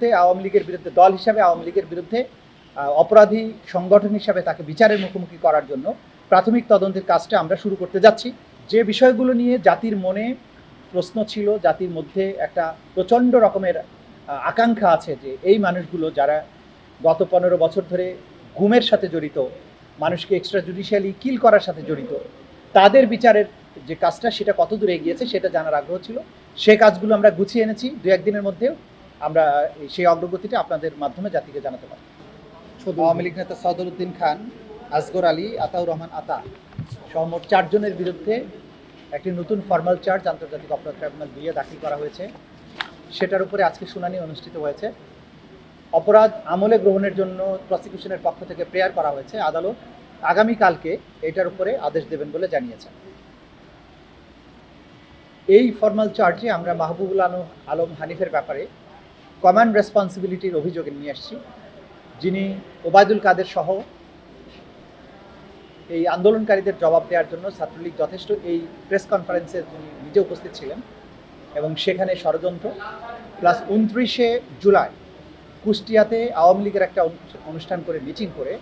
আওয়ামী লীগের বিরুদ্ধে দল হিসাবে আওয়ামী লীগের বিরুদ্ধে অপরাধী সংগঠন হিসাবে তাকে বিচারের মুখোমুখি করার জন্য প্রাথমিক তদন্তের কাজটা আমরা শুরু করতে যাচ্ছি। যে বিষয়গুলো নিয়ে জাতির মনে প্রশ্ন ছিল, জাতির মধ্যে একটা প্রচণ্ড রকমের আকাঙ্ক্ষা আছে যে এই মানুষগুলো যারা গত 15 বছর ধরে গুমের সাথে জড়িত, মানুষকে এক্সট্রা জুডিশিয়ালি কিল করার সাথে জড়িত, তাদের বিচারের যে কাজটা সেটা কত দূর এগিয়েছে সেটা জানার আগ্রহ ছিল। সে কাজগুলো আমরা গুছিয়ে এনেছি, 2-1 দিনের মধ্যেও আমরা সেই অগ্রগতিটা আপনাদের মাধ্যমে জাতিকে জানাতে পারি। আওয়ামী লীগ নেতা সাদরউদ্দিন খান, আসগর আলী, আতাউর রহমান আতা সহ মোট 4 জনের বিরুদ্ধে একটি নতুন ফর্মাল চার্জ আন্তর্জাতিক অপরাধ ট্রাইব্যুনাল 2 দাখিল করা হয়েছে। সেটার উপরে আজকে শুনানি অনুষ্ঠিত হয়েছে। অপরাধ আমলে গ্রহণের জন্য প্রসিকিউশনের পক্ষ থেকে প্রেয়ার করা হয়েছে। আদালত আগামীকালকে এটার উপরে আদেশ দেবেন বলে জানিয়েছেন। এই ফর্মাল চার্জে আমরা মাহবুবুল আলম হানিফের ব্যাপারে কমান্ড রেসপন্সিবিলিটির অভিযোগে নিয়ে আসছি, যিনি ওবায়দুল কাদের সহ এই আন্দোলনকারীদের জবাব দেওয়ার জন্য ছাত্রলীগ যথেষ্ট এই প্রেস কনফারেন্সে তিনি নিজে উপস্থিত ছিলেন এবং সেখানে ষড়যন্ত্র প্লাস 29শে জুলাই কুষ্টিয়াতে আওয়ামী লীগের একটা অনুষ্ঠান করে মিটিং করে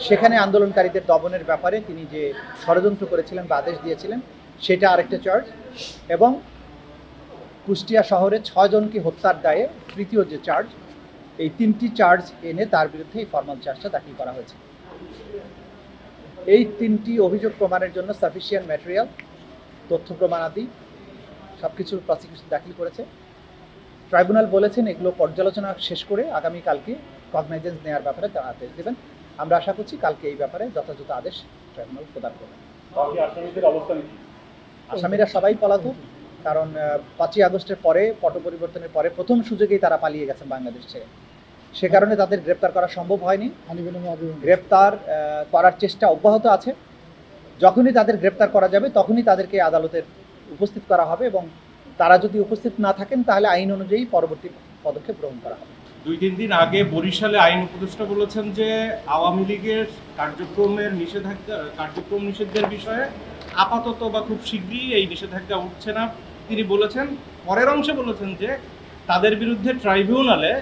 সেখানে আন্দোলনকারীদের দমনের ব্যাপারে তিনি যে ষড়যন্ত্র করেছিলেন বা আদেশ দিয়েছিলেন সেটা আরেকটা চার্জ, এবং কুষ্টিয়া শহরে 6 জনকে হত্যার দায়ে তৃতীয় যে চার্জ, এই 3টি চার্জ এনে তার বিরুদ্ধে এই ফর্মাল চার্জটা দাখিল করা হয়েছে। এই 3টি অভিযোগ প্রমাণের জন্য সাফিসিয়েন্ট ম্যাটেরিয়াল, তথ্য প্রমাণাদি সব কিছু প্রসিকিউশন দাখিল করেছে। ট্রাইব্যুনাল বলেছেন এগুলো পর্যালোচনা শেষ করে আগামীকালকে কগনাইজেন্স নেওয়ার ব্যাপারে তারা আদেশ দেবেন। আমরা আশা করছি কালকে এই ব্যাপারে যথাযথ আদেশ ট্রাইব্যুনাল প্রদান করবেন। আসামিরা সবাই পলাতক, কারণ 5ই আগস্টের পরে পট পরিবর্তনের পরে প্রথম সুযোগেই তারা পালিয়ে গেছেন বাংলাদেশ ছেড়ে। সে কারণে তাদের গ্রেপ্তার করা সম্ভব হয়নি। গ্রেপ্তার করার চেষ্টা অব্যাহত আছে। যখনই তাদের গ্রেপ্তার করা যাবে তখনই তাদেরকে আদালতের উপস্থিত করা হবে, এবং তারা যদি উপস্থিত না থাকেন তাহলে আইন অনুযায়ী পরবর্তী পদক্ষেপ গ্রহণ করা হবে। 2-3 দিন আগে বরিশালে আইন উপদেষ্টা বলেছেন যে আওয়ামী লীগের কার্যক্রম নিষেধের বিষয়ে আপাতত বা খুব শীঘ্রই এই নিষেধাজ্ঞা উঠছে না। তিনি বলেছেন, পরের অংশে বলেছেন যে তাদের বিরুদ্ধে ট্রাইব্যুনালে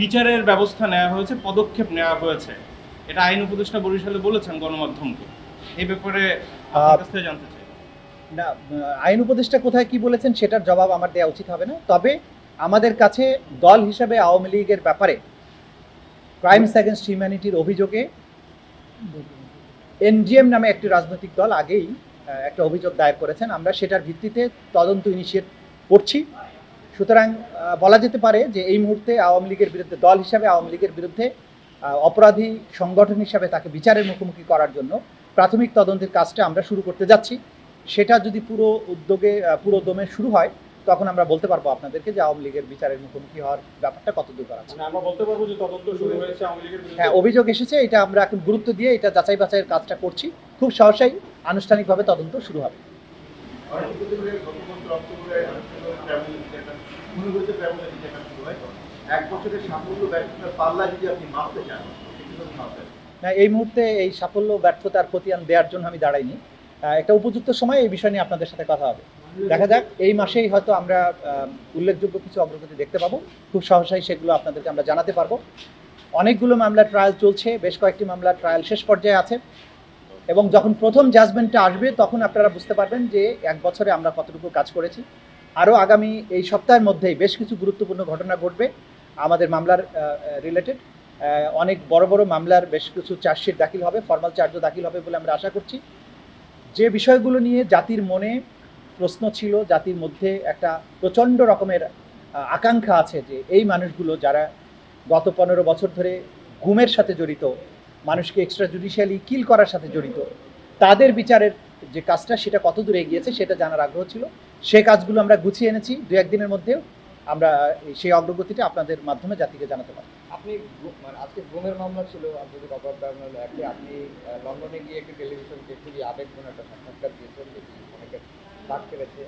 বিচারের ব্যবস্থা নেওয়া হয়েছে, পদক্ষেপ নেওয়া হয়েছে। এটা আইন উপদেষ্টা বরিশালে বলেছেন গণমাধ্যমকে। এই ব্যাপারে আপনার কাছে জানতে চাই। না, আইন উপদেষ্টা কোথায় কি বলেছেন সেটার জবাব আমার দেওয়া উচিত হবে না। তবে আমাদের কাছে দল হিসাবে আওয়ামী লীগের ব্যাপারে ক্রাইমস অ্যাগেনস্ট হিউম্যানিটির অভিযোগে এনজিএম নামে একটি রাজনৈতিক দল আগেই একটা অভিযোগ দায়ের করেছেন। আমরা সেটার ভিত্তিতে তদন্ত ইনিশিয়েট করছি। সুতরাং বলা যেতে পারে যে এই মুহূর্তে আওয়ামী লীগের বিরুদ্ধে দল হিসাবে আওয়ামী লীগের বিরুদ্ধে অপরাধী সংগঠন হিসাবে তাকে বিচারের মুখোমুখি করার জন্য প্রাথমিক তদন্তের কাজটা আমরা শুরু করতে যাচ্ছি। সেটা যদি পুরো দমে শুরু হয় তখন আমরা বলতে পারবো আপনাদেরকে যে আওয়ামী লীগের বিচারের মুখোমুখি হওয়ার ব্যাপারটা কত দূর করা আছে। আমরা বলতে পারবো যে তদন্ত শুরু হয়েছে আওয়ামী লীগের বিরুদ্ধে। হ্যাঁ, অভিযোগ এসেছে, এটা আমরা এখন গুরুত্ব দিয়ে এটা যাচাই বাছাইয়ের কাজটা করছি। খুব সহসাই আনুষ্ঠানিকভাবে তদন্ত শুরু হবে। না, এই মুহূর্তে এই সাফল্য ব্যর্থতার খতিয়ান দেওয়ার জন্য আমি দাঁড়াইনি। একটা উপযুক্ত সময় এই বিষয় নিয়ে আপনাদের সাথে কথা হবে। দেখা যাক, এই মাসেই হয়তো আমরা উল্লেখযোগ্য কিছু অগ্রগতি দেখতে পাবো। খুব সহসাই সেগুলো আপনাদেরকে আমরা জানাতে পারবো। অনেকগুলো মামলার ট্রায়াল চলছে, বেশ কয়েকটি মামলার ট্রায়াল শেষ পর্যায়ে আছে, এবং যখন প্রথম জাজমেন্টটা আসবে তখন আপনারা বুঝতে পারবেন যে 1 বছরে আমরা কতটুকু কাজ করেছি। আরও আগামী এই সপ্তাহের মধ্যেই বেশ কিছু গুরুত্বপূর্ণ ঘটনা ঘটবে আমাদের মামলার রিলেটেড। অনেক বড় বড় মামলার বেশ কিছু চার্জশিট দাখিল হবে, ফর্মাল চার্জও দাখিল হবে বলে আমরা আশা করছি। যে বিষয়গুলো নিয়ে জাতির মনে প্রশ্ন ছিল, জাতির মধ্যে একটা প্রচণ্ড রকমের আকাঙ্ক্ষা আছে যে এই মানুষগুলো যারা গত 15 বছর ধরে গুমের সাথে জড়িত, মানুষকে এক্সট্রা জুডিশিয়ালি কিল করার সাথে জড়িত, তাদের বিচারের যে কাজটা সেটা কত দূর এগিয়েছে সেটা জানার আগ্রহ ছিল। সে কাজগুলো আমরা গুছিয়ে এনেছি, 2-1 দিনের মধ্যেও আমরা সেই অগ্রগতিটা আপনাদের মাধ্যমে জাতিকে জানাতে পারি। আপনি আজকে গুমের মামলা ছিল আন্তর্জাতিক অপরাধ ট্রাইব্যুনালে, আপনি লন্ডনে গিয়ে একটি টেলিভিশনকে খুবই আবেগপূর্ণ একটা সাক্ষাৎকার দিয়েছেন, অনেকে দাগ কেটেছে।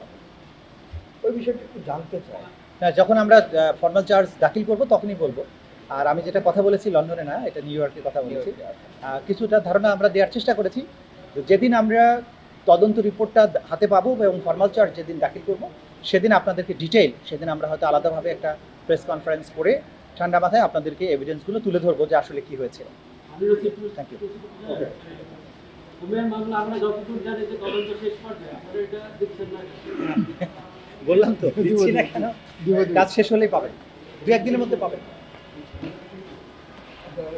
ওই বিষয়টা একটু জানতে চাই। না, যখন আমরা ফর্মাল চার্জ দাখিল করব তখনই বলবো। আর আমি যেটা কথা বলেছি লন্ডনে না, এটা নিউ ইয়র্কের কথা বলেছি। কিছুটা ধারণা আমরা দেওয়ার চেষ্টা করেছি। যেদিন আমরা তদন্ত রিপোর্টটা হাতে পাবো এবং ফর্মাল চার্জ যেদিন দাখিল করব সেদিন আপনাদেরকে সেদিন আমরা হয়তো আলাদাভাবে একটা প্রেস কনফারেন্স করে ঠান্ডা মাথায় আপনাদেরকে এভিডেন্সগুলো তুলে ধরবো যে আসলে কি হয়েছিল। Thank you. ঘুমের মামলা আমরা যতদূর জানি যে তদন্ত শেষ পর্যায়ে আপনারা এটা দেখছেন না। বললাম তো দিচ্ছি না কেন, কাজ শেষ হলেই পাবেন, 2-1 দিনের মধ্যে পাবেন।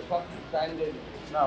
সব সাইন দিয়ে না